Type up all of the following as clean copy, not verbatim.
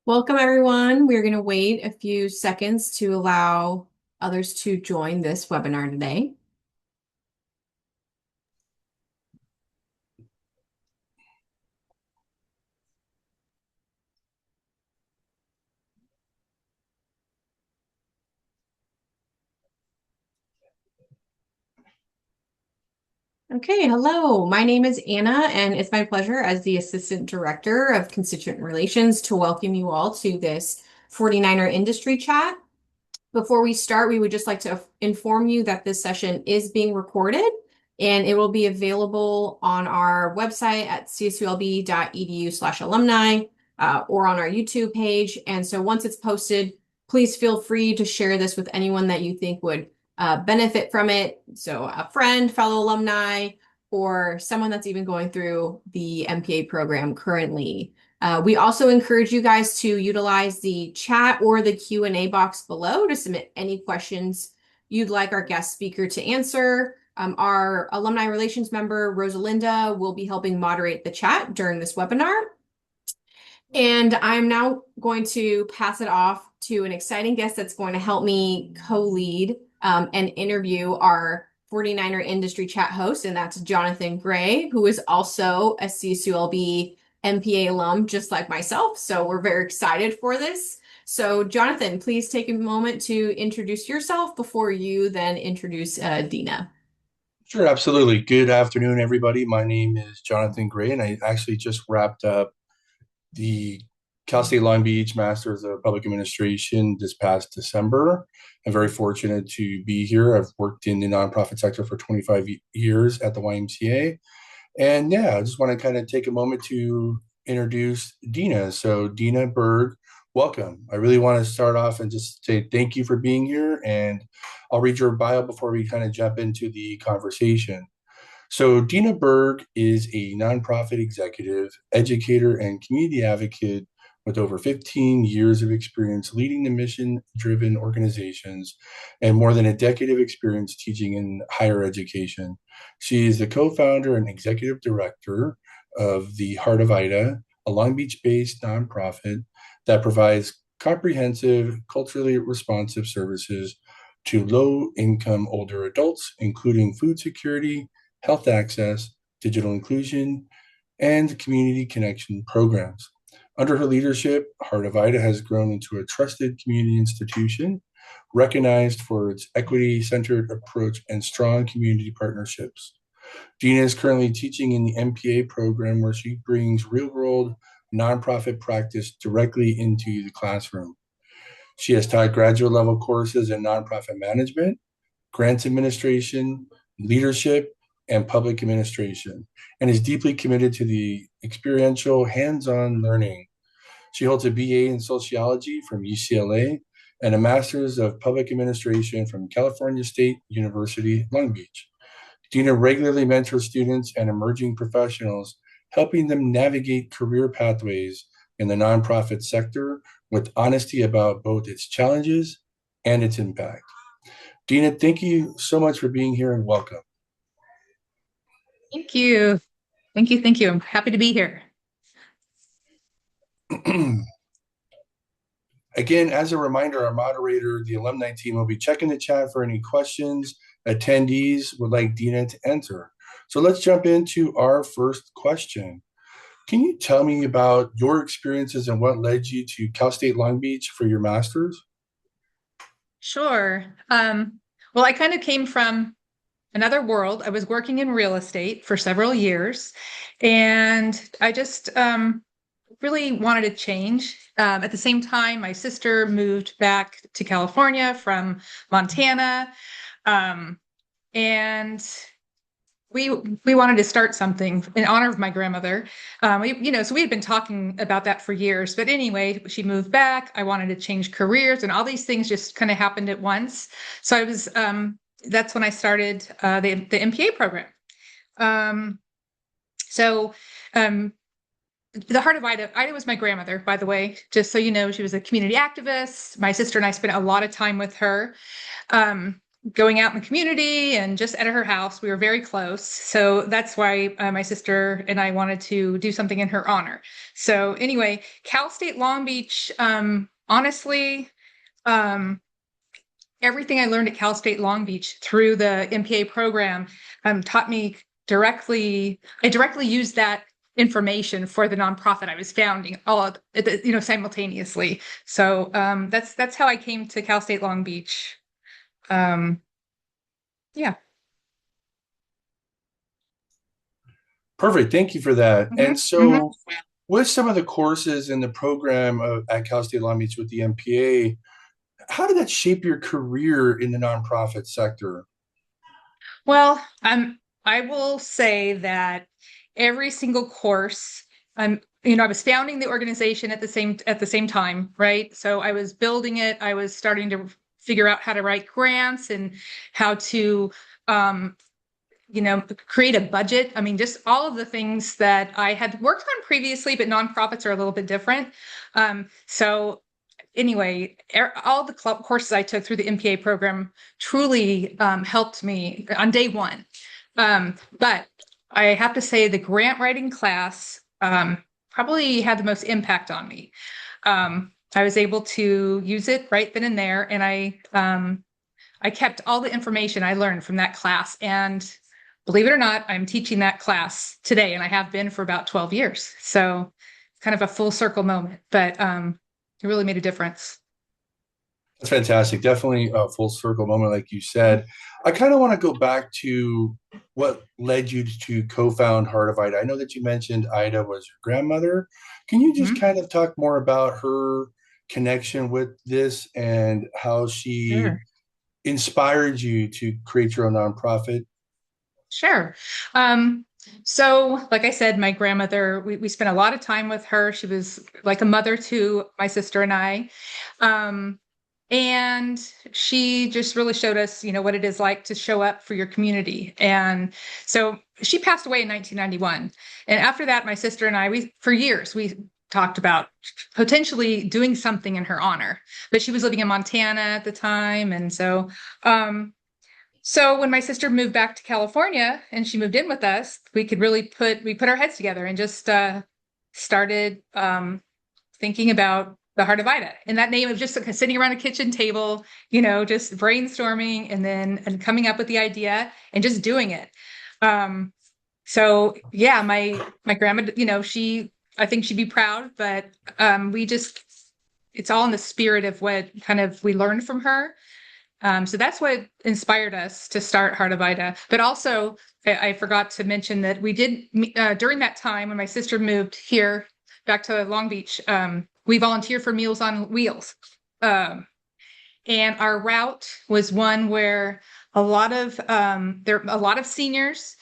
Welcome, everyone. We're going to wait a few seconds to allow others to join this webinar today. Okay, hello. My name is Anna, and it's my pleasure as the Assistant Director of Constituent Relations to welcome you all to this 49er Industry Chat. Before we start, we would just like to inform you that this session is being recorded and it will be available on our website at csulb.edu/alumni or on our YouTube page. And so once it's posted, please feel free to share this with anyone that you think would benefit from it. So a friend, fellow alumni, or someone that's even going through the MPA program currently. We also encourage you guys to utilize the chat or the Q&A box below to submit any questions you'd like our guest speaker to answer. Our alumni relations member, Rosalinda, will be helping moderate the chat during this webinar. And I'm now going to pass it off to an exciting guest that's going to help me co-lead and interview our 49er Industry Chat host, and that's Jonathan Gray, who is also a CSULB MPA alum, just like myself. So we're very excited for this. So Jonathan, please take a moment to introduce yourself before you then introduce Dina. Sure, absolutely. Good afternoon, everybody. My name is Jonathan Gray, and I actually just wrapped up the Cal State Long Beach Masters of Public Administration this past December. I'm very fortunate to be here. I've worked in the nonprofit sector for 25 years at the YMCA. And yeah, I just want to kind of take a moment to introduce Dina. So, Dina Berg, welcome. I really want to start off and just say thank you for being here. And I'll read your bio before we kind of jump into the conversation. So, Dina Berg is a nonprofit executive, educator, and community advocate with over 15 years of experience leading the mission-driven organizations and more than a decade of experience teaching in higher education. She is the co-founder and executive director of the Heart of Ida, a Long Beach-based nonprofit that provides comprehensive, culturally responsive services to low-income older adults, including food security, health access, digital inclusion, and community connection programs. Under her leadership, Heart of Ida has grown into a trusted community institution, recognized for its equity-centered approach and strong community partnerships. Dina is currently teaching in the MPA program where she brings real-world nonprofit practice directly into the classroom. She has taught graduate level courses in nonprofit management, grants administration, leadership, and public administration, and is deeply committed to the experiential hands-on learning. She holds a BA in sociology from UCLA and a master's of public administration from California State University, Long Beach. Dina regularly mentors students and emerging professionals, helping them navigate career pathways in the nonprofit sector with honesty about both its challenges and its impact. Dina, thank you so much for being here and welcome. Thank you. Thank you. Thank you. I'm happy to be here. Again, as a reminder, our moderator, the alumni team, will be checking the chat for any questions attendees would like Dina to enter. So let's jump into our first question. Can you tell me about your experiences and what led you to Cal State Long Beach for your master's? Sure. Well, I kind of came from another world. I was working in real estate for several years, and I just really wanted to change. At the same time, my sister moved back to California from Montana, and we wanted to start something in honor of my grandmother. So we had been talking about that for years. But anyway, she moved back. I wanted to change careers, and all these things just kind of happened at once. So I was that's when I started the MPA program. The Heart of Ida. Ida was my grandmother, by the way, just so you know. She was a community activist. My sister and I spent a lot of time with her. going out in the community and just at her house. We were very close. So that's why my sister and I wanted to do something in her honor. So anyway, Cal State Long Beach, honestly, everything I learned at Cal State Long Beach through the MPA program taught me directly. I directly used that information for the nonprofit I was founding, all simultaneously. So that's how I came to Cal State Long Beach. Yeah. Perfect. Thank you for that. Mm-hmm. And so, with some of the courses in the program at Cal State Long Beach with the MPA, how did that shape your career in the nonprofit sector? Well, I will say that every single course, I was founding the organization at the same time, right? So I was building it. I was starting to figure out how to write grants and how to, create a budget. I mean, just all of the things that I had worked on previously, but nonprofits are a little bit different. So anyway, all the courses I took through the MPA program truly helped me on day one. But I have to say the grant writing class probably had the most impact on me. I was able to use it right then and there, and I kept all the information I learned from that class. And believe it or not, I'm teaching that class today, and I have been for about 12 years. So kind of a full circle moment, but it really made a difference. That's fantastic. Definitely a full circle moment, like you said. I kind of want to go back to what led you to co-found Heart of Ida. I know that you mentioned Ida was your grandmother. Can you just Mhm. kind of talk more about her connection with this and how she Sure. inspired you to create your own nonprofit? Sure. So like I said, my grandmother, we spent a lot of time with her. She was like a mother to my sister and I. Um, and she just really showed us, what it is like to show up for your community. And so she passed away in 1991. And after that, my sister and I, for years, we talked about potentially doing something in her honor. But she was living in Montana at the time. And so when my sister moved back to California and she moved in with us, we put our heads together and just started thinking about the Heart of Ida. And that name of just sitting around a kitchen table, just brainstorming and coming up with the idea and just doing it. So yeah, my grandma, I think she'd be proud, but it's all in the spirit of what kind of we learned from her. So that's what inspired us to start Heart of Ida. But also, I forgot to mention that we did, during that time when my sister moved here back to Long Beach, we volunteered for Meals on Wheels. And our route was one where there are a lot of seniors,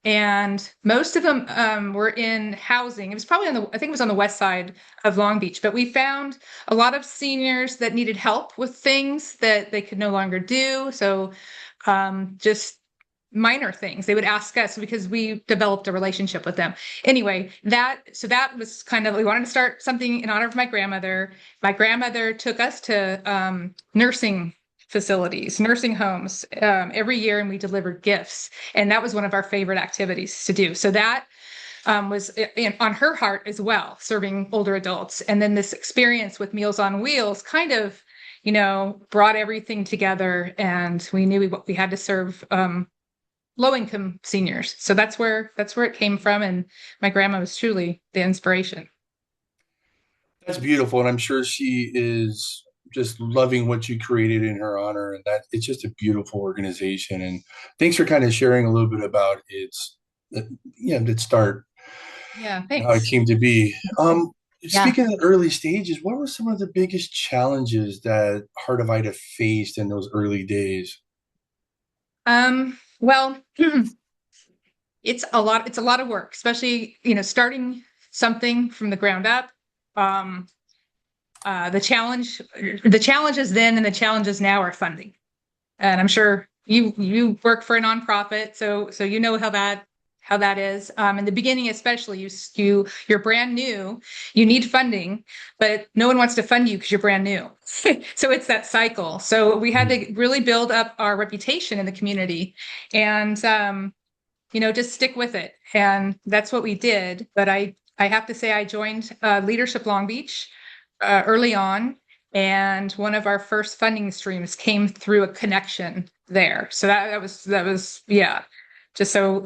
and most of them were in housing. It was probably I think it was on the west side of Long Beach, but we found a lot of seniors that needed help with things that they could no longer do. So just minor things they would ask us because we developed a relationship with them. Anyway, that was kind of, we wanted to start something in honor of my grandmother. My grandmother took us to nursing facilities, nursing homes every year, and we delivered gifts. And that was one of our favorite activities to do. So that was on her heart as well, serving older adults. And then this experience with Meals on Wheels kind of, brought everything together, and we knew we had to serve low-income seniors. So that's where it came from. And my grandma was truly the inspiration. That's beautiful, and I'm sure she is just loving what you created in her honor, and that it's just a beautiful organization. And thanks for kind of sharing a little bit about its start Yeah, and how it thanks. came to be. Yeah. Speaking of early stages, what were some of the biggest challenges that Heart of Ida faced in those early days? Well, it's a lot of work, especially, starting something from the ground up. Um, the challenges then and the challenges now are funding. And I'm sure you work for a nonprofit, so you know how that is. In the beginning, especially, you're brand new, you need funding, but no one wants to fund you because you're brand new. So it's that cycle. So we had to really build up our reputation in the community, and just stick with it. And that's what we did. But I have to say, I joined Leadership Long Beach early on, and one of our first funding streams came through a connection there. So that was yeah. Just so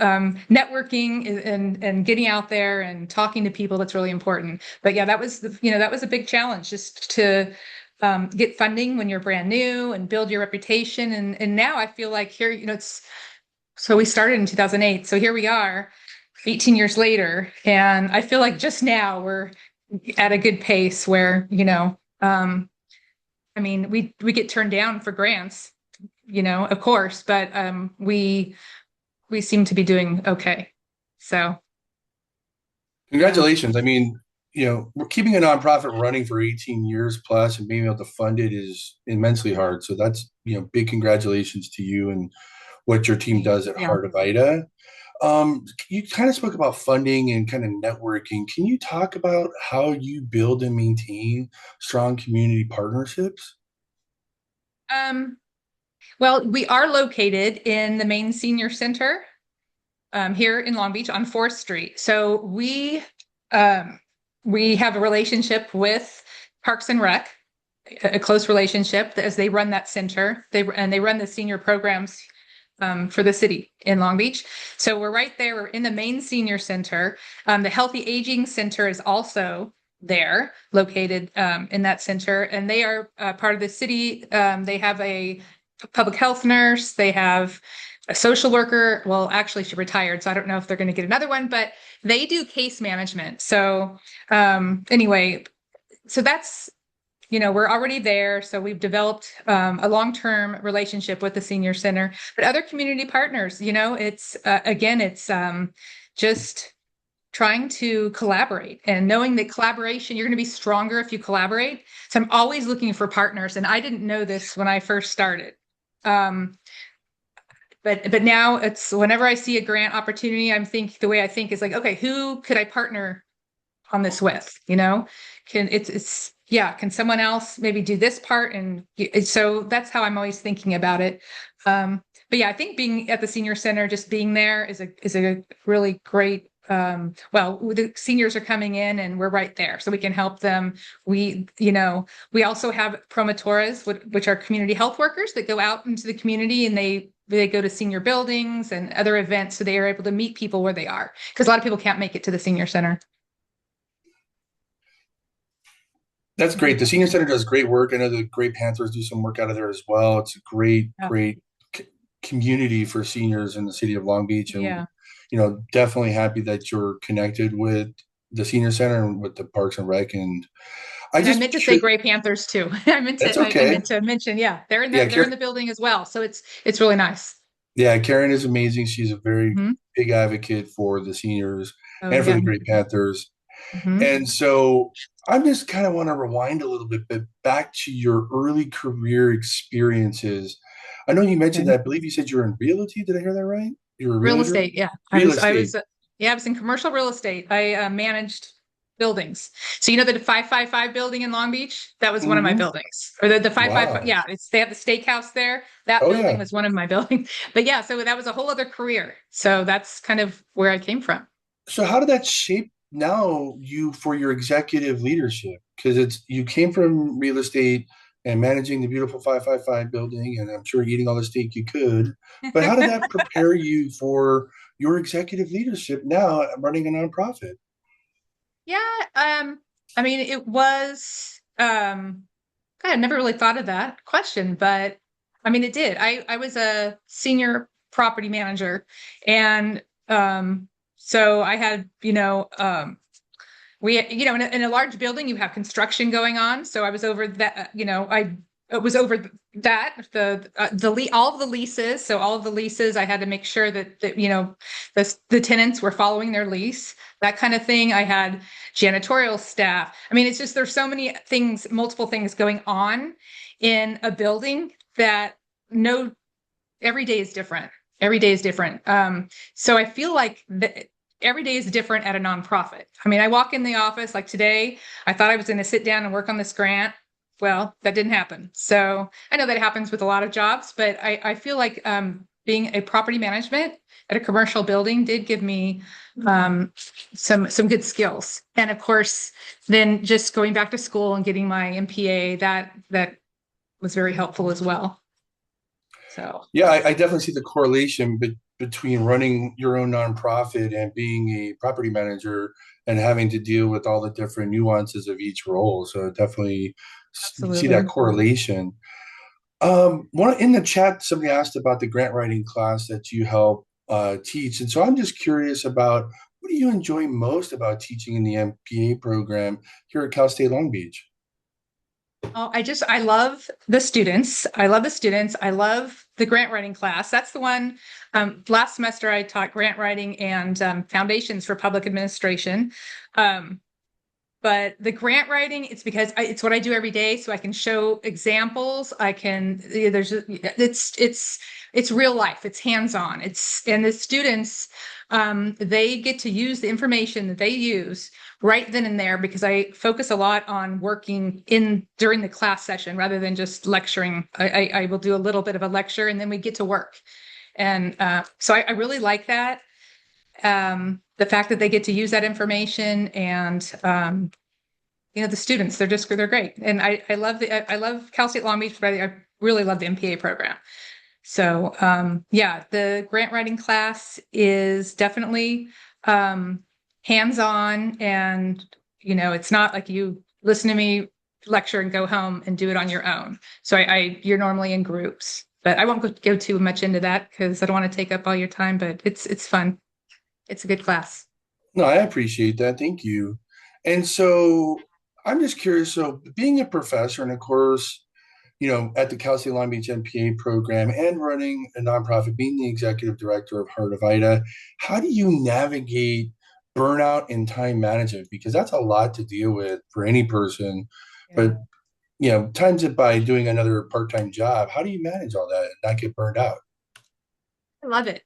networking and getting out there and talking to people, that's really important. But yeah, that was a big challenge, just to get funding when you're brand new and build your reputation. And now I feel like here, so we started in 2008. So here we are 18 years later. And I feel like just now we're at a good pace where, we get turned down for grants, of course, but we seem to be doing okay. So Congratulations. I mean, we're keeping a nonprofit running for 18 years plus and being able to fund it is immensely hard. So that's, big congratulations to you and what your team does at yeah. Heart of Ida. You kind of spoke about funding and kind of networking. Can you talk about how you build and maintain strong community partnerships? Well, we are located in the main senior center here in Long Beach on 4th Street. So we have a relationship with Parks and Rec, a close relationship, as they run that center. They run the senior programs for the city in Long Beach. So we're right there. We're in the main senior center. The Healthy Aging Center is also there, located in that center, and they are part of the city. They have a public health nurse. They have a social worker. Well, actually, she retired, so I don't know if they're going to get another one, but they do case management. So anyway, so that's, we're already there. So we've developed a long-term relationship with the senior center, but other community partners, it's again, it's just trying to collaborate and knowing that collaboration, you're going to be stronger if you collaborate. So I'm always looking for partners. And I didn't know this when I first started. But now it's whenever I see a grant opportunity, the way I think is like, okay, who could I partner on this with? Can someone else maybe do this part? And so that's how I'm always thinking about it. But yeah, I think being at the senior center, just being there is a really great. The seniors are coming in and we're right there, so we can help them. We also have promotores, which are community health workers that go out into the community, and they go to senior buildings and other events, so they are able to meet people where they are, because a lot of people can't make it to the senior center. That's great. The senior center does great work. I know the Great Panthers do some work out of there as well. It's a great community for seniors in the city of Long Beach. And, definitely happy that you're connected with the senior center and with the Parks and Rec. And I meant to say Great Panthers too. I meant to mention, they're in the building as well. So it's really nice. Yeah, Karen is amazing. She's a very big advocate for the seniors and for the Great Panthers. And so I just kind of want to rewind a little bit, but back to your early career experiences. I know you mentioned that, I believe you said you're in realty. Did I hear that right? You're a real estate. Yeah. I was in commercial real estate. I managed buildings. So the 555 building in Long Beach, that was one of my buildings. Or the 555. Yeah, they have the steakhouse there. That building was one of my buildings. But yeah, so that was a whole other career. So that's kind of where I came from. So how did that shape now you for your executive leadership? Because you came from real estate and managing the beautiful 555 building, and I'm sure eating all the steak you could. But how did that prepare you for your executive leadership now running a nonprofit? Yeah, it was. God, I never really thought of that question, but it did. I was a senior property manager, and so I had, we, in a large building, you have construction going on. So I was over that, I was over that, all of the leases. So all of the leases, I had to make sure that the tenants were following their lease, that kind of thing. I had janitorial staff. It's just, there's so many things, multiple things going on in a building that every day is different. Every day is different. So I feel like every day is different at a nonprofit. I mean, I walk in the office like today, I thought I was going to sit down and work on this grant. Well, that didn't happen. So I know that happens with a lot of jobs, but I feel like being a property management at a commercial building did give me some good skills. And of course, then just going back to school and getting my MPA, that was very helpful as well. So Yeah, I definitely see the correlation between running your own nonprofit and being a property manager and having to deal with all the different nuances of each role. So definitely see that absolutely. correlation. One in the chat, somebody asked about the grant writing class that you help teach, and so I'm just curious about what do you enjoy most about teaching in the MPA program here at Cal State Long Beach? Oh, I love the students. I love the students. I love the grant writing class. That's the one. Last semester, I taught grant writing and foundations for public administration. Um, but the grant writing, it's because it's what I do every day, so I can show examples. I can it's real life. It's hands-on. And the students they get to use the information that they use right then and there, because I focus a lot on working in during the class session rather than just lecturing. I will do a little bit of a lecture and then we get to work. And so I really like that. The fact that they get to use that information, and the students, they're great. And I love Cal State Long Beach, but I really love the MPA program. So yeah, the grant writing class is definitely hands-on, and it's not like you listen to me lecture and go home and do it on your own. So you're normally in groups, but I won't go too much into that because I don't want to take up all your time, but it's fun. It's a good class. No, I appreciate that. Thank you. And so I'm just curious. So being a professor, and of course, at the Cal State Long Beach MPA program and running a nonprofit, being the executive director of Heart of Ida, how do you navigate burnout and time management? Because that's a lot to deal with for any person. Yeah. But, times it by doing another part-time job. How do you manage all that and not get burned out? I love it.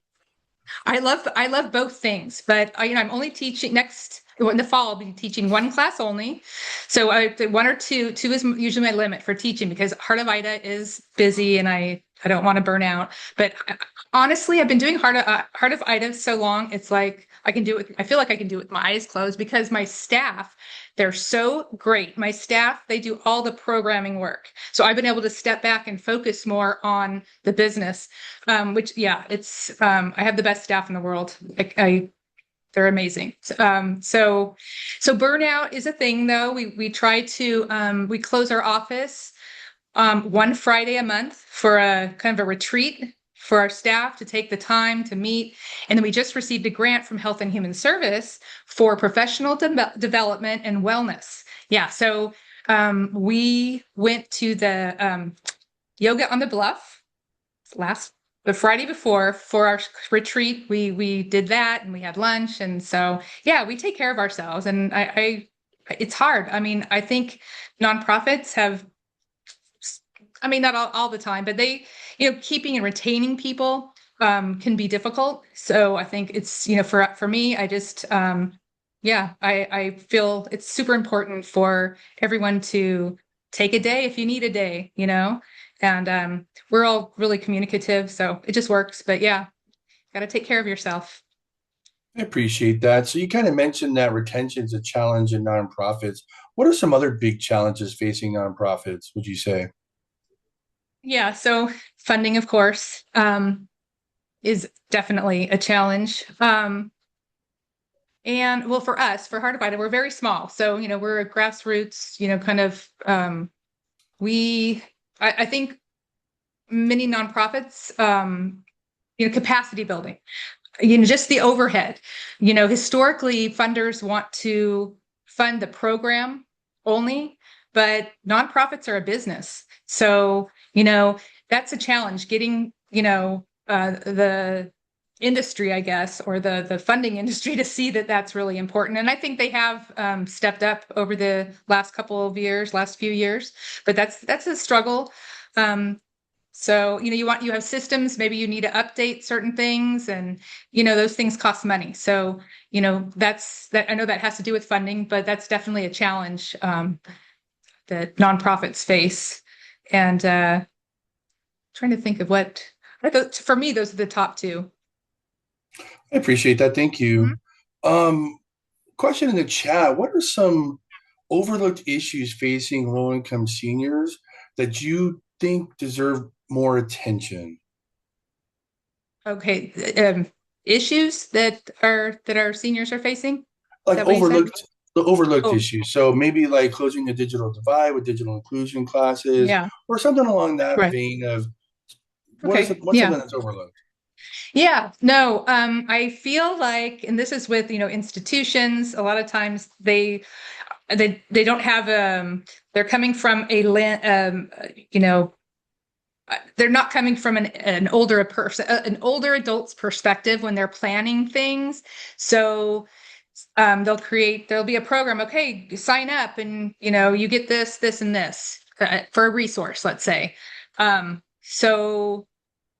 I love both things, but I'm only teaching in the fall. I'll be teaching one class only, so one or two. Two is usually my limit for teaching because Heart of Ida is busy, and I don't want to burn out. But honestly, I've been doing Heart of Ida so long. It's like I can do it. I feel like I can do it with my eyes closed because my staff, they're so great. My staff, they do all the programming work. So I've been able to step back and focus more on the business, which, yeah, I have the best staff in the world. They're amazing. So burnout is a thing, though. We try to, we close our office one Friday a month for a kind of a retreat for our staff to take the time to meet. And then we just received a grant from Health and Human Service for professional development and wellness. Yeah, so we went to the Yoga on the Bluff the Friday before for our retreat. We did that, and we had lunch. And so, yeah, we take care of ourselves. And it's hard. I mean, I think nonprofits have, I mean, not all the time, but they, keeping and retaining people can be difficult. So I think it's, for me, I just, yeah, I feel it's super important for everyone to take a day if you need a day, and we're all really communicative, so it just works. But yeah, got to take care of yourself. I appreciate that. So you kind of mentioned that retention is a challenge in nonprofits. What are some other big challenges facing nonprofits, would you say? Yeah, so funding, of course, is definitely a challenge. And well, for us, for Heart of Ida, we're very small. So, we're a grassroots, kind of, I think many nonprofits, capacity building, just the overhead. Historically, funders want to fund the program only, but nonprofits are a business. So, that's a challenge getting, the industry, I guess, or the funding industry to see that that's really important. And I think they have stepped up over the last few years, but that's a struggle. So, you have systems, maybe you need to update certain things and, those things cost money. So, I know that has to do with funding, but that's definitely a challenge that nonprofits face. And trying to think of for me, those are the top two. I appreciate that. Thank Mhm. you. Question in the chat. What are some overlooked issues facing low-income seniors that you think deserve more attention? Okay. Issues that our seniors are facing? Is Like that what you said? the overlooked Oh, issues. So maybe like closing the digital divide with digital inclusion classes yeah. or something along that Right. vein of Okay. what's Yeah. something that's overlooked? Yeah. No, I feel like, and this is with, institutions, a lot of times they don't have, they're coming from they're not coming from an older person, an older adult's perspective when they're planning things. So there'll be a program. Okay, sign up and you get this and this for a resource, let's say. So,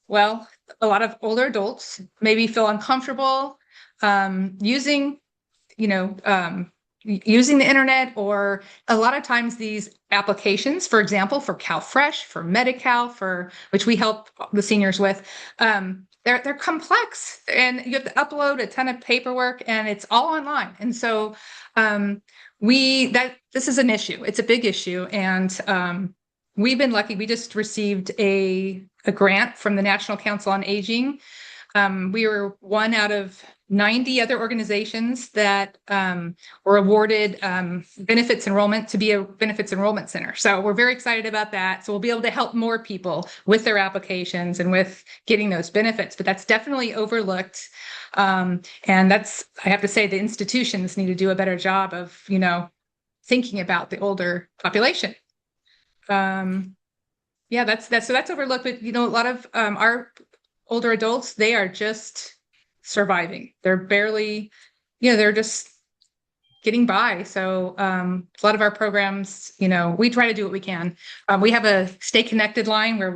well, a lot of older adults maybe feel uncomfortable using you know, using the internet, or a lot of times these applications, for example, for CalFresh, for Medi-Cal, for which we help the seniors with, they're complex, and you have to upload a ton of paperwork, and it's all online. And so this is an issue. It's a big issue, and we've been lucky. We just received a grant from the National Council on Aging. We were one out of 90 other organizations that were awarded benefits enrollment to be a benefits enrollment center. So we're very excited about that. So we'll be able to help more people with their applications and with getting those benefits. But that's definitely overlooked. And I have to say, the institutions need to do a better job of, thinking about the older population. Yeah, that's overlooked. But a lot of our older adults, they are just surviving. They're barely, they're just getting by. So a lot of our programs, we try to do what we can. We have a stay connected line where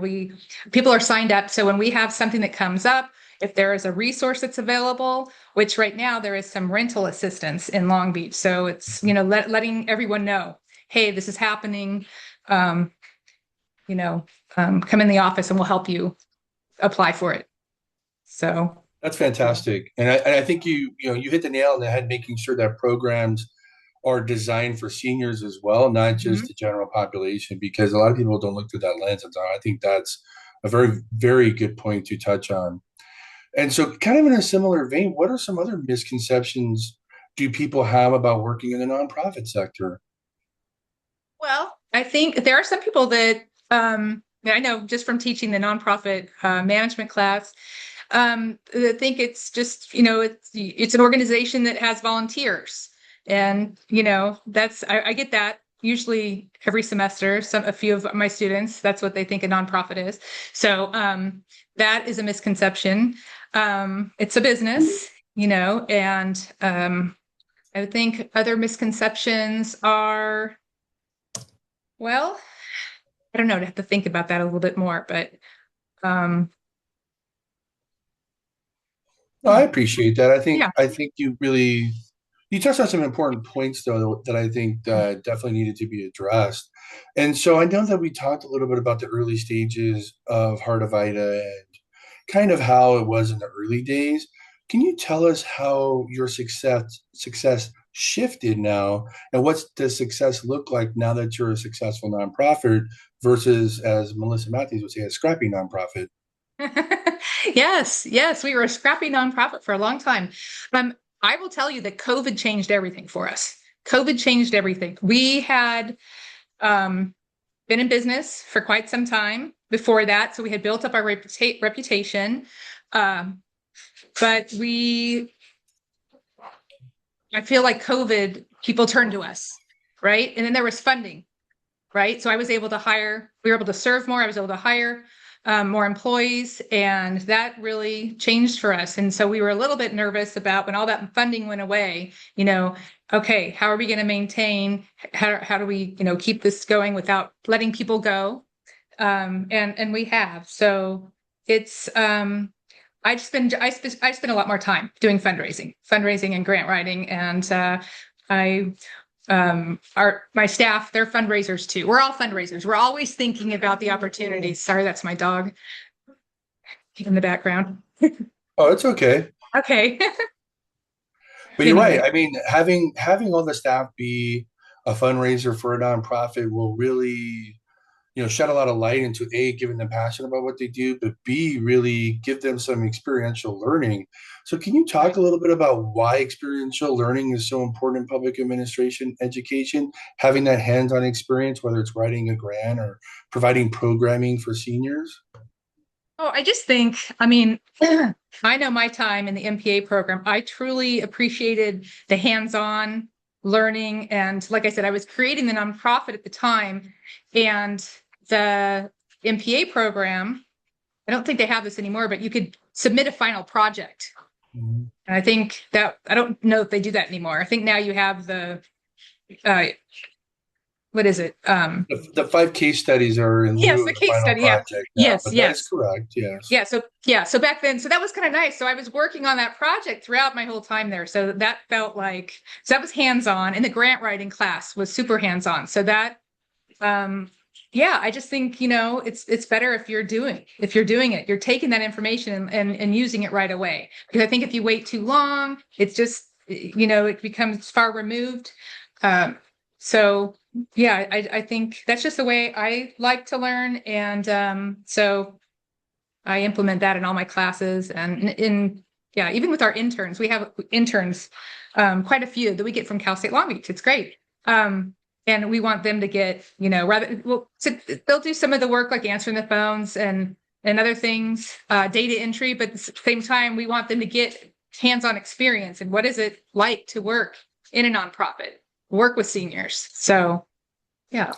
people are signed up. So when we have something that comes up, if there is a resource that's available, which right now there is some rental assistance in Long Beach. So it's, letting everyone know, hey, this is happening. Um, come in the office and we'll help you apply for it. So That's fantastic. And I think you hit the nail on the head, making sure that programs are designed for seniors as well, not just mhm. the general population, because a lot of people don't look through that lens. And so I think that's a very, very good point to touch on. And so, kind of in a similar vein, what are some other misconceptions do people have about working in the nonprofit sector? Well, I think there are some people that I know just from teaching the nonprofit management class that think it's just it's an organization that has volunteers, and I get that usually every semester. A few of my students, that's what they think a nonprofit is. So that is a misconception. It's a business, and I would think other misconceptions are, well, I don't know. I'd have to think about that a little bit more, but um, No, I appreciate that. yeah. I think you touched on some important points though that I think definitely needed to be addressed. And so I know that we talked a little bit about the early stages of Heart of Ida and kind of how it was in the early days. Can you tell us how your success shifted now, and what does success look like now that you're a successful nonprofit versus, as Melissa Matthews would say, a scrappy nonprofit? Yes, yes, we were a scrappy nonprofit for a long time. I will tell you that COVID changed everything for us. COVID changed everything. We had um, been in business for quite some time before that, so we had built up our reputation. Um, but I feel like COVID, people turned to us, right? And then there was funding, right? So we were able to serve more. I was able to hire more employees, and that really changed for us. And so we were a little bit nervous about when all that funding went away, okay, how are we going to maintain? How do we, keep this going without letting people go? And we have. So it's I spend a lot more time doing fundraising and grant writing, and I my staff, they're fundraisers too. We're all fundraisers. We're always thinking about the opportunities. Sorry, that's my dog in the background. Oh, it's okay. Okay. But you're right. Anyway. I mean, having all the staff be a fundraiser for a nonprofit will really, shed a lot of light into A, giving them passion about what they do, but B, really give them some experiential learning. So can you talk a little bit about why experiential learning is so important in public administration education, having that hands-on experience, whether it's writing a grant or providing programming for seniors? Oh, I just think, I mean, I know my time in the MPA program, I truly appreciated the hands-on learning. And like I said, I was creating the nonprofit at the time, and the MPA program, I don't think they have this anymore, but you could submit a final project. Mhm. And I think that, I don't know if they do that anymore. I think now you have the, uh, what is it? The 5 case studies are in Yes, lieu of the the case final study. Yeah. project now, Yes, but that is yes. correct. Yes. So back then, so that was kind of nice. So I was working on that project throughout my whole time there. So that felt like, so that was hands-on, and the grant writing class was super hands-on. So that, yeah, I just think, it's better if you're doing it, you're taking that information and using it right away. Because I think if you wait too long, it's just, it becomes far removed. So yeah, I think that's just the way I like to learn. And so I implement that in all my classes, and yeah, even with our interns, we have interns, quite a few that we get from Cal State Long Beach. It's great. And we want them to get, they'll do some of the work like answering the phones and other things, data entry, but at the same time, we want them to get hands-on experience. And what is it like to work in a nonprofit, work with seniors? So yeah.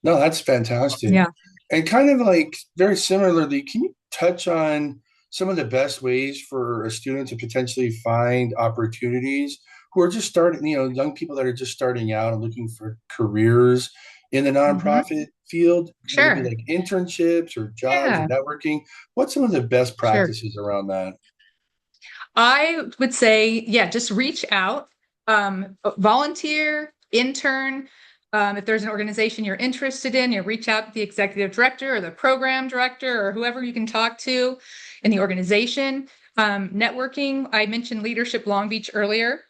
No, that's fantastic. Yeah. And kind of like very similarly, can you touch on some of the best ways for a student to potentially find opportunities who are just starting, young people that are just starting out and looking for careers in the Mhm. nonprofit field, whether it be Sure. like internships or jobs or Yeah, networking? What's some of the best sure. practices around that? I would say, yeah, just reach out, volunteer, intern. If there's an organization you're interested in, you reach out to the executive director or the program director or whoever you can talk to in the organization. Networking, I mentioned Leadership Long Beach earlier.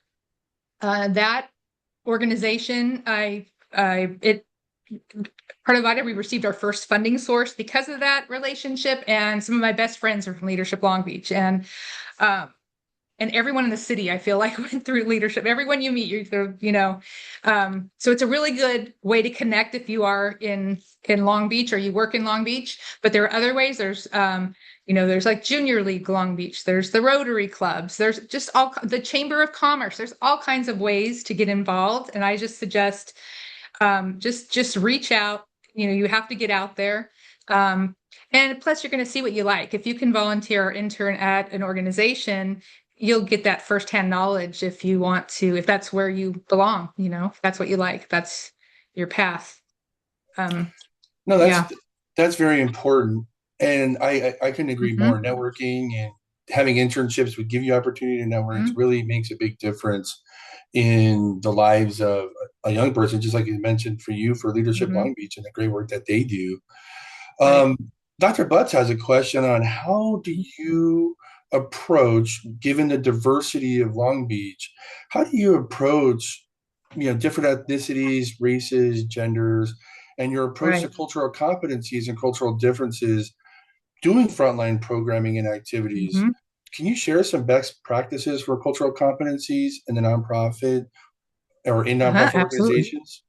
That organization, it part of it, we received our first funding source because of that relationship, and some of my best friends are from Leadership Long Beach, um, and everyone in the city, I feel like, went through leadership. Everyone you meet, so it's a really good way to connect if you are in Long Beach or you work in Long Beach. But there are other ways. There's like Junior League Long Beach. There's the Rotary clubs. There's just the Chamber of Commerce. There's all kinds of ways to get involved. And I just suggest, just reach out. You have to get out there. And plus, you're going to see what you like. If you can volunteer or intern at an organization, you'll get that firsthand knowledge if you want to, if that's where you belong, if that's what you like, that's your path. No, Yeah. that's very important. And I couldn't agree Hmm. more. Networking and having internships would give you opportunity to network Hmm. really makes a big difference in the lives of a young person, just like you mentioned for you for Leadership Hmm. Long Beach and the great work that they do. Right. Um, Dr. Butts has a question on how do you approach, given the diversity of Long Beach, how do you approach, different ethnicities, races, genders, and your approach to Right. cultural competencies and cultural differences doing frontline programming and activities? Hmm. Can you share some best practices for cultural competencies in the nonprofit or in nonprofit Absolutely. organizations?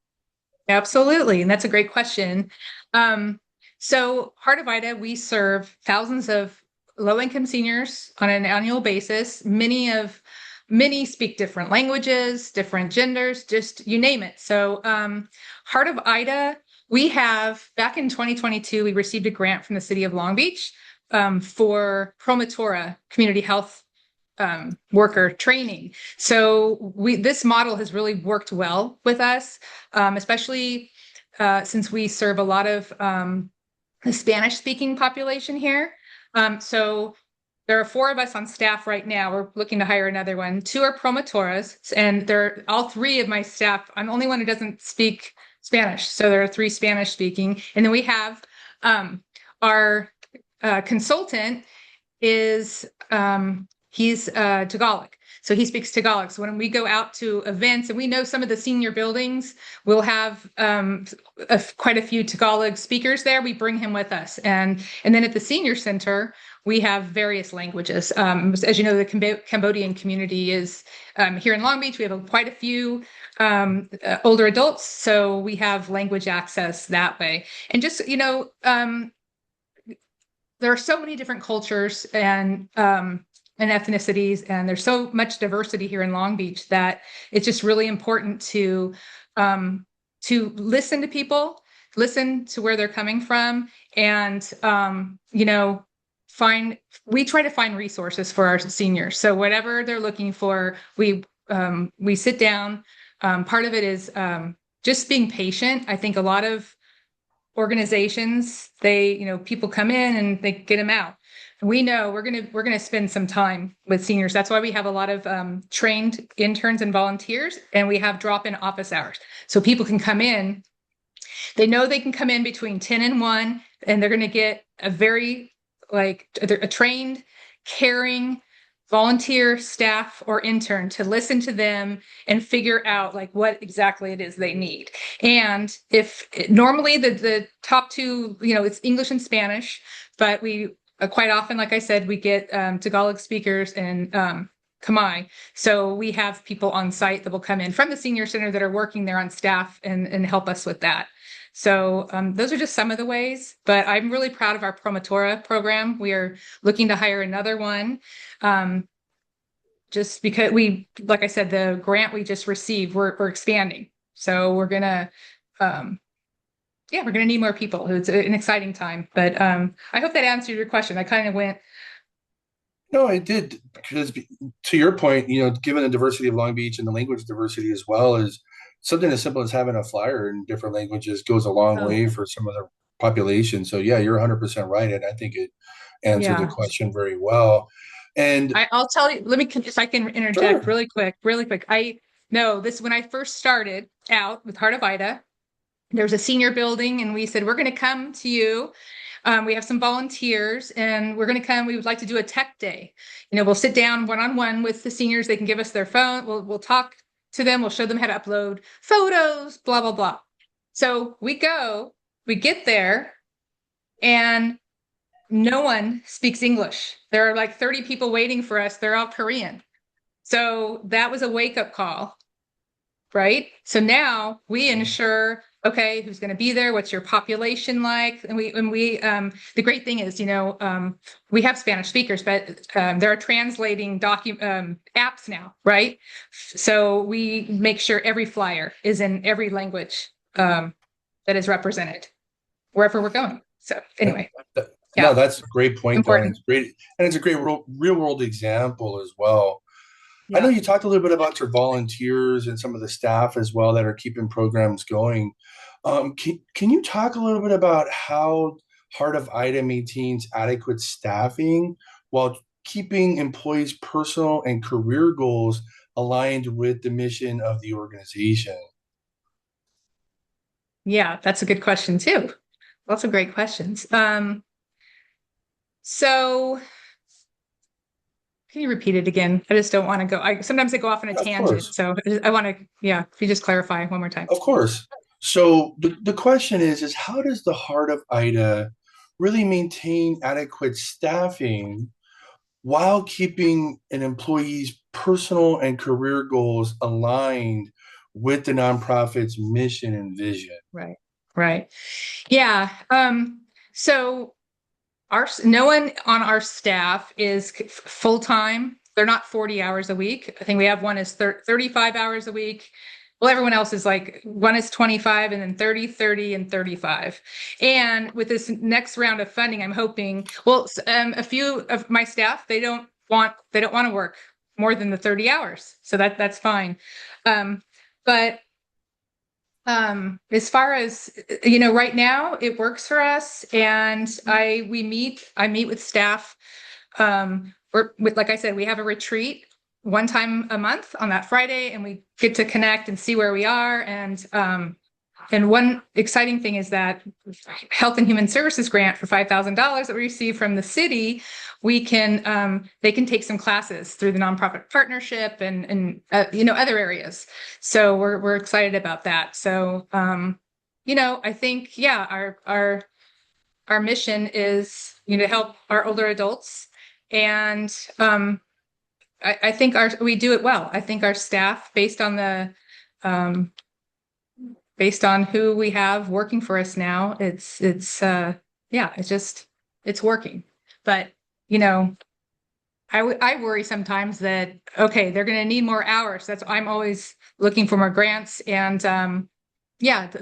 Absolutely. And that's a great question. So Heart of Ida, we serve thousands of low-income seniors on an annual basis. Many speak different languages, different genders, just you name it. So Heart of Ida, we have, back in 2022, we received a grant from the city of Long Beach, for Promotora community health worker training. So this model has really worked well with us, especially since we serve a lot of the Spanish speaking population here. So there are 4 of us on staff right now. We're looking to hire another one. 2 are promotoras, and they're all 3 of my staff. I'm the only one who doesn't speak Spanish. So there are 3 Spanish speaking. And then we have our consultant is he's Tagalog. So he speaks Tagalog. So when we go out to events, and we know some of the senior buildings will have quite a few Tagalog speakers there, we bring him with us. And then at the senior center, we have various languages. As you know, the Cambodian community is here in Long Beach. We have quite a few older adults. So we have language access that way. And just, there are so many different cultures and ethnicities, and there's so much diversity here in Long Beach that it's just really important to listen to people, listen to where they're coming from, and we try to find resources for our seniors. So whatever they're looking for, we sit down. Part of it is just being patient. I think a lot of organizations, people come in and they get them out. We know we're gonna spend some time with seniors. That's why we have a lot of trained interns and volunteers, and we have drop-in office hours. So people can come in. They know they can come in between 10 and 1, and they're gonna get a trained, caring volunteer staff or intern to listen to them and figure out what exactly it is they need. And if normally the top 2, it's English and Spanish, but we quite often, like I said, we get Tagalog speakers and Khmer. So we have people on site that will come in from the senior center that are working there on staff and help us with that. So those are just some of the ways, but I'm really proud of our Promotora program. We are looking to hire another one. Just because like I said, the grant we just received, we're expanding. So we're gonna need more people. It's an exciting time, but I hope that answered your question. I kind of went. No, it did, because to your point, given the diversity of Long Beach and the language diversity as well, is something as simple as having a flyer in different languages goes a long way for some of the population. So yeah, you're 100% right, and I think it answered the question very well. And I'll tell you, if I can interject really quick. I know this, when I first started out with Heart of Ida, there was a senior building, and we said, we're going to come to you. We have some volunteers, and we're going to come. We would like to do a tech day. We'll sit down one-on-one with the seniors. They can give us their phone. We'll talk to them. We'll show them how to upload photos, blah, blah, blah. So we get there, and no one speaks English. There are 30 people waiting for us. They're all Korean. So that was a wake-up call, right? So now we ensure, okay, who's going to be there? What's your population like? And we the great thing is, we have Spanish speakers, but there are translating apps now, right? So we make sure every flyer is in every language that is represented wherever we're going. So anyway. No, that's a great point, though, and Important. it's great, and it's a great real world example as well. I Yeah. know you talked a little bit about your volunteers and some of the staff as well that are keeping programs going. Can you talk a little bit about how Heart of Ida maintains adequate staffing while keeping employees' personal and career goals aligned with the mission of the organization? Yeah, that's a good question too. Lots of great questions. So can you repeat it again? I just don't want to go. Sometimes I go off on a Of tangent. course. So I want to, if you just clarify one more time. Of course. So the question is how does the Heart of Ida really maintain adequate staffing while keeping an employee's personal and career goals aligned with the nonprofit's mission and vision? Right. Yeah. So no one on our staff is full-time. They're not 40 hours a week. I think we have one is 35 hours a week. Well, everyone else is one is 25, and then 30, 30, and 35. And with this next round of funding, I'm hoping, a few of my staff, they don't want to work more than the 30 hours. So that's fine. But As far as, right now it works for us, and I meet with staff. Like I said, we have a retreat one time a month on that Friday, and we get to connect and see where we are. And one exciting thing is that Health and Human Services grant for $5,000 that we received from the city, they can take some classes through the nonprofit partnership and other areas. So we're excited about that. So I think our mission is to help our older adults, and I think we do it well. I think our staff, um, based on who we have working for us now, it's working. But I worry sometimes that, okay, they're going to need more hours. I'm always looking for more grants, and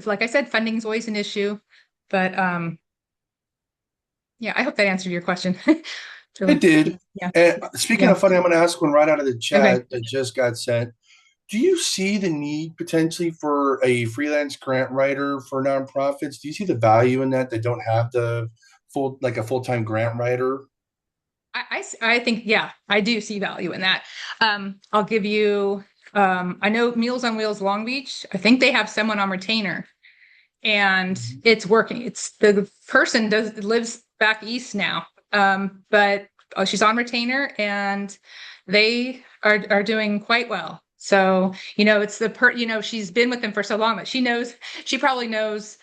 like I said, funding is always an issue. But I hope that answered your question. It did. Yeah. And speaking Yeah. of funding, I'm going to ask one right out of the chat Okay. that just got sent. Do you see the need potentially for a freelance grant writer for nonprofits? Do you see the value in that? They don't have like a full-time grant writer? I think, I do see value in that. I'll give you, I know Meals on Wheels Long Beach, I think they have someone on retainer, and it's working. It's the person lives back east now. But she's on retainer, and they are doing quite well. So, it's she's been with them for so long that she probably knows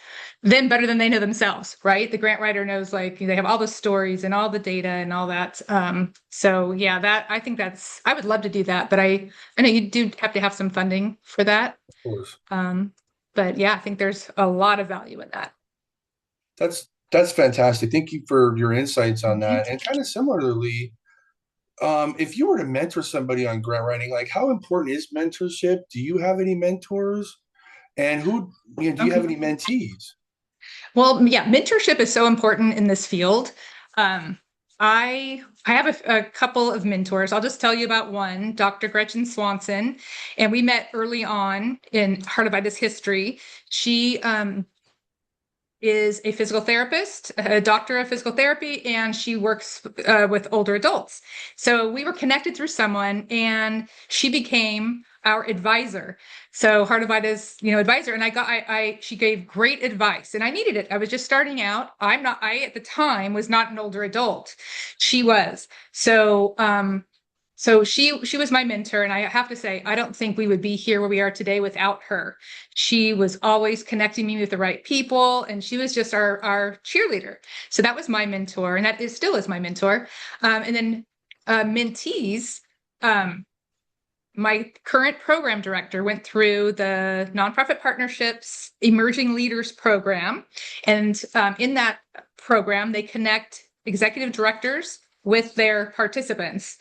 them better than they know themselves, right? The grant writer knows, like, they have all the stories and all the data and all that. So yeah, I think I would love to do that, but I know you do have to have some funding for that. Of course. But yeah, I think there's a lot of value in that. That's fantastic. Thank you for your insights on that. And kind of similarly, if you were to mentor somebody on grant writing, like how important is mentorship? Do you have any mentors? And do you have Okay. any mentees? Well, yeah, mentorship is so important in this field. I have a couple of mentors. I'll just tell you about one, Dr. Gretchen Swanson, and we met early on in Heart of Itis history. She is a physical therapist, a doctor of physical therapy, and she works with older adults. So we were connected through someone, and she became our advisor. So Heart of Itis, advisor. And she gave great advice, and I needed it. I was just starting out. I at the time was not an older adult. She was. So she was my mentor, and I have to say, I don't think we would be here where we are today without her. She was always connecting me with the right people, and she was just our cheerleader. So that was my mentor, and still is my mentor. And then mentees, my current program director went through the Nonprofit Partnerships Emerging Leaders Program, and in that program, they connect executive directors with their participants.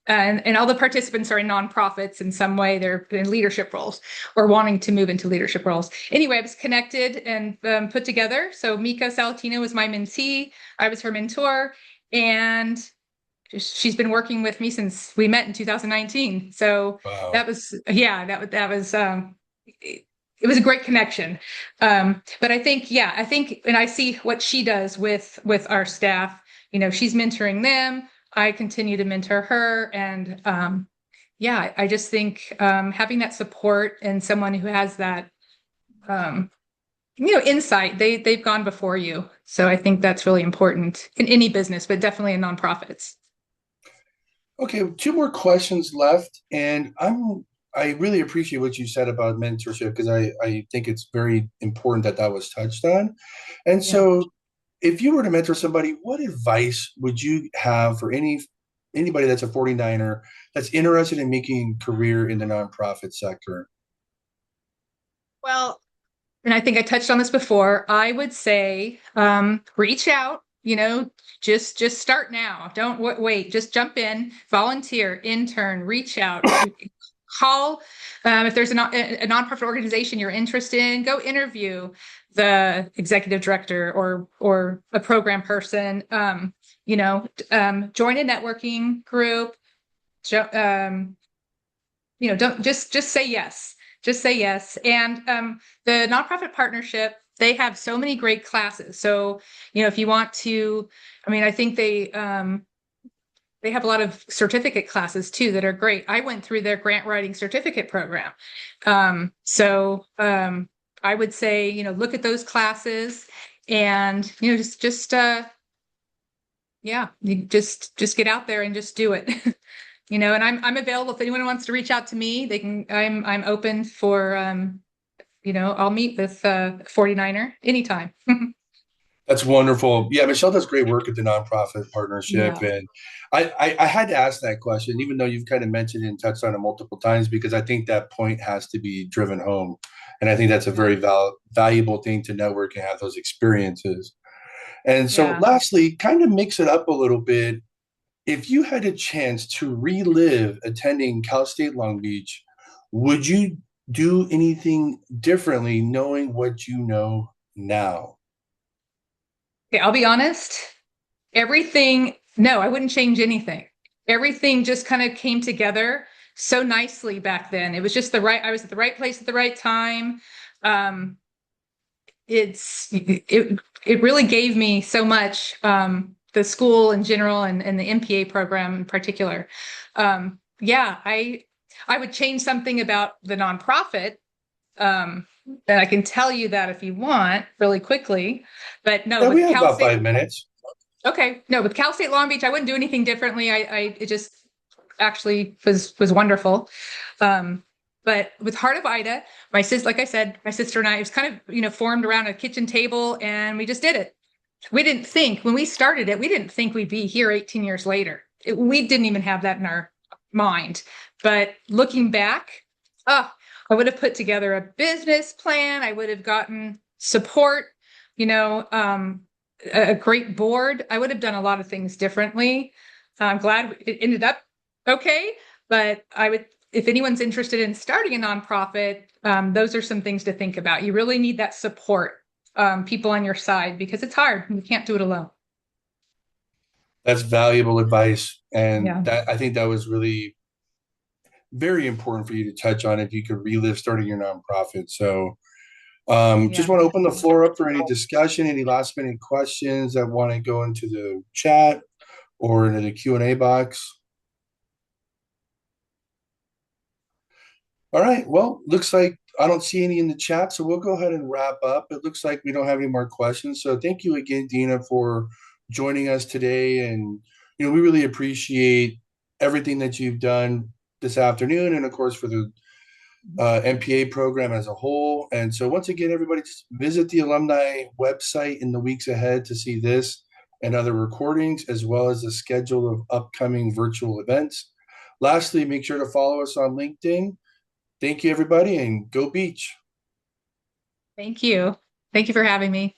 And all the participants are in nonprofits in some way. They're in leadership roles or wanting to move into leadership roles. Anyway, I was connected and put together. So Mika Salatino was my mentee. I was her mentor. And she's been working with me since we met in 2019. So Wow. that was, it was a great connection. But I think, and I see what she does with our staff. She's mentoring them. I continue to mentor her, and I just think having that support and someone who has that insight, they've gone before you. So I think that's really important in any business, but definitely in nonprofits. Okay, two more questions left, and I really appreciate what you said about mentorship because I think it's very important that was touched on. And so if you were to mentor somebody, what advice would you have for anybody that's a 49er that's interested in making a career in the nonprofit sector? Well, and I think I touched on this before, I would say reach out, just start now. Don't wait, just jump in, volunteer, intern, reach out, call. If there's a nonprofit organization you're interested in, go interview the executive director or a program person. Join a networking group. Don't just say yes. Just say yes. And the nonprofit partnership, they have so many great classes. So, if you want to, I mean, I think they have a lot of certificate classes too that are great. I went through their grant writing certificate program. I would say, look at those classes and, yeah, you just get out there and just do it. And I'm available if anyone wants to reach out to me, they can, I'm open for, I'll meet with 49er anytime. That's wonderful. Yeah, Michelle does great work at the nonprofit partnership. Yeah. And I had to ask that question, even though you've kind of mentioned it and touched on it multiple times, because I think that point has to be driven home. And I think that's a very valuable thing to network and have those experiences. And so, Yeah. lastly, kind of mix it up a little bit. If you had a chance to relive attending Cal State Long Beach, would you do anything differently knowing what you know now? Okay, I'll be honest. No, I wouldn't change anything. Everything just kind of came together so nicely back then. It was just I was at the right place at the right time. Um, it really gave me so much, the school in general and the MPA program in particular. Yeah, I would change something about the nonprofit. And I can tell you that if you want really quickly, but no, Yeah, we with have Cal about State. 5 minutes. Okay. No, with Cal State Long Beach, I wouldn't do anything differently. It just actually was wonderful. But with Heart of Ida, like I said, my sister and I, it was kind of, formed around a kitchen table and we just did it. We didn't think when we started it, we didn't think we'd be here 18 years later. We didn't even have that in our mind. But looking back, I would have put together a business plan. I would have gotten support, a great board. I would have done a lot of things differently. I'm glad it ended up okay, but if anyone's interested in starting a nonprofit, those are some things to think about. You really need that support, people on your side, because it's hard. You can't do it alone. That's valuable advice. And Yeah. that I think that was really very important for you to touch on if you could relive starting your nonprofit. So just Yeah. want to open the floor up for any discussion, any last minute questions that want to go into the chat or into the Q&A box. All right. Well, looks like I don't see any in the chat, so we'll go ahead and wrap up. It looks like we don't have any more questions. So thank you again, Dina, for joining us today. And, we really appreciate everything that you've done this afternoon and, of course, for the MPA program as a whole. And so once again, everybody, just visit the alumni website in the weeks ahead to see this and other recordings, as well as the schedule of upcoming virtual events. Lastly, make sure to follow us on LinkedIn. Thank you, everybody, and go Beach. Thank you. Thank you for having me.